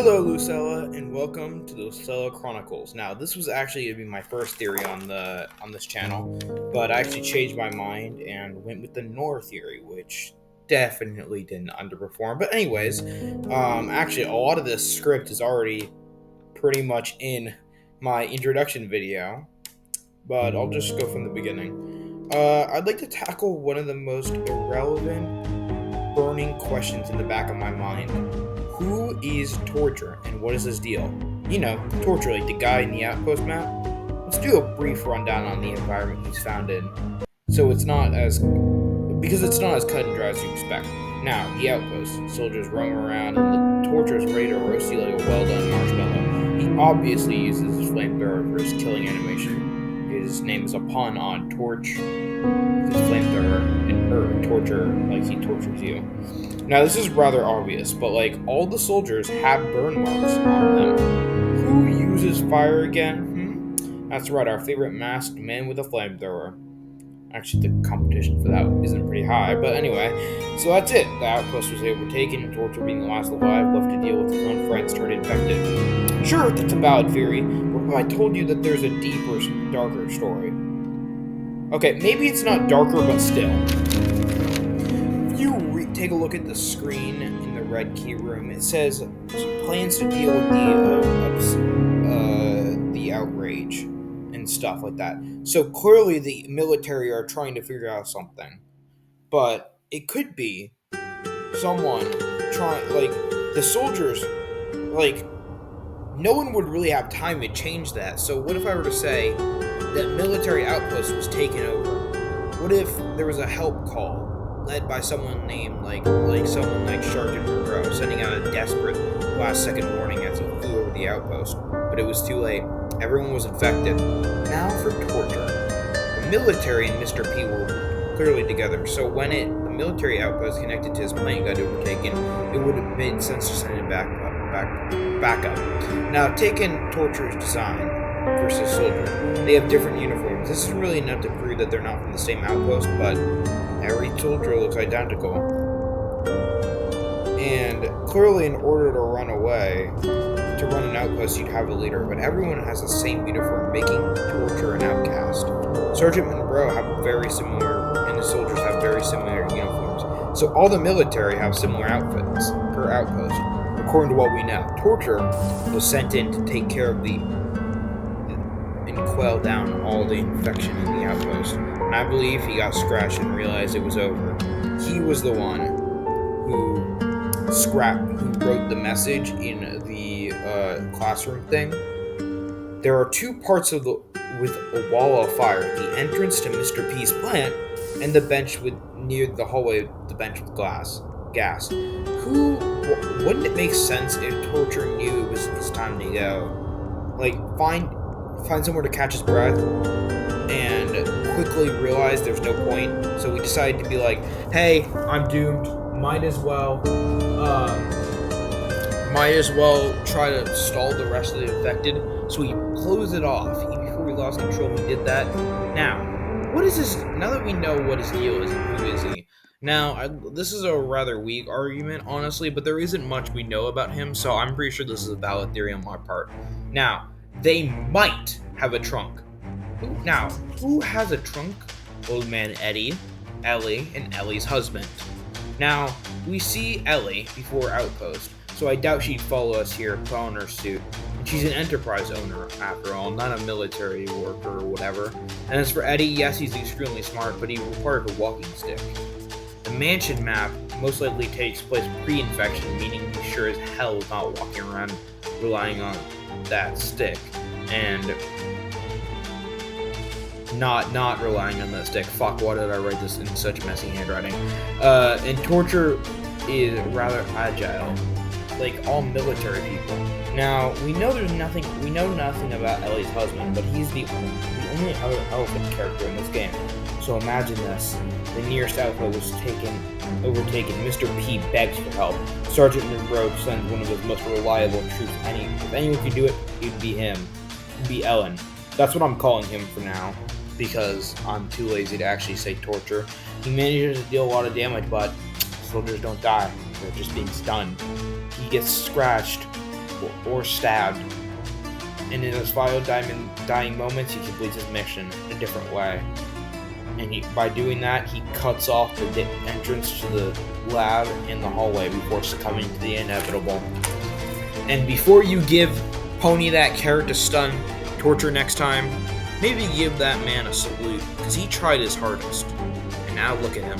Hello, Lucella, and welcome to the Lucella Chronicles. Now, this was actually going to be my first theory on this channel, but I actually changed my mind and went with the Nor theory, which definitely didn't underperform. But anyways, actually, a lot of this script is already pretty much in my introduction video, but I'll just go from the beginning. I'd like to tackle one of the most irrelevant, burning questions in the back of my mind. Who is Torture, and what is his deal? You know, Torture, like the guy in the Outpost map. Let's do a brief rundown on the environment he's found in, so it's not as cut and dry as you expect. Now, the Outpost. Soldiers roam around, and the Torture is ready to roast you like a well-done marshmallow. He obviously uses his flamethrower for his killing animation. His name is a pun on Torch, his flamethrower, and Torture, like he tortures you. Now, this is rather obvious, but all the soldiers have burn marks on them. Who uses fire again? That's right, our favorite masked man with a flamethrower. Actually, the competition for that isn't pretty high, but anyway. So that's it. The Outpost was overtaken, and Torture, being the last alive, left to deal with his own friends, turned infected. Sure, that's a valid theory, but what if I told you that there's a deeper, darker story? Okay, maybe it's not darker, but still. Take a look at the screen in the red key room. It says plans to deal with the outrage and stuff like that. So clearly the military are trying to figure out something, but it could be someone trying, the soldiers, no one would really have time to change that. So what if I were to say that military outpost was taken over? What if there was a help call led by someone named someone like Sergeant Monroe, sending out a desperate last-second warning as he flew over the outpost? But it was too late. Everyone was infected. Now for Torture. The military and Mr. P were clearly together, so when the military outpost connected to his plane got overtaken, it would have made sense to send it back up. Now, taking Torture's design versus soldiers, they have different uniforms. This isn't really enough to prove that they're not from the same outpost, but every soldier looks identical. And clearly, in order to run an outpost, you'd have a leader, but everyone has the same uniform, making Torture an outcast. Sergeant Monroe and the soldiers have very similar uniforms. So all the military have similar outfits per outpost, according to what we know. Torture was sent in to take care of and quell down all the infection in the outpost. And I believe he got scratched and realized it was over. He was the one who wrote the message in the classroom thing. There are two parts with a wall of fire: the entrance to Mr. P's plant and the bench near the hallway, the bench with gas. Wouldn't it make sense if Torture knew it was his time to go? Find somewhere to catch his breath and quickly realize there's no point. So we decided to be like, hey, I'm doomed. Might as well try to stall the rest of the infected. So we closed it off. Even before we lost control, we did that. Now, what is this? Now that we know what his deal is and who is he? Now, this is a rather weak argument, honestly, but there isn't much we know about him, so I'm pretty sure this is a valid theory on my part. Now, they might have a trunk. Who has a trunk? Old man Ellie, and Ellie's husband. Now, we see Ellie before Outpost, so I doubt she'd follow us here, put on her suit. And she's an enterprise owner, after all, not a military worker or whatever. And as for Eddie, yes, he's extremely smart, but he requires a walking stick. The mansion map most likely takes place pre-infection, meaning he sure as hell is not walking around relying on that stick, and not relying on that stick. Fuck, why did I write this in such messy handwriting? And Torture is rather agile, like all military people. Now, we know nothing about Ellie's husband, but he's the only other elephant character in this game. So imagine this. The nearest outpost was overtaken. Mr. P begs for help. Sergeant Monroe sends one of his most reliable troops. If anyone could do it, it'd be him. It'd be Ellen. That's what I'm calling him for now, because I'm too lazy to actually say Torture. He manages to deal a lot of damage, but soldiers don't die. They're just being stunned. He gets scratched or stabbed. And in those final dying moments, he completes his mission in a different way. And by doing that, he cuts off the entrance to the lab in the hallway before succumbing to the inevitable. And before you give Pony that character stun torture next time, maybe give that man a salute, because he tried his hardest. And now look at him.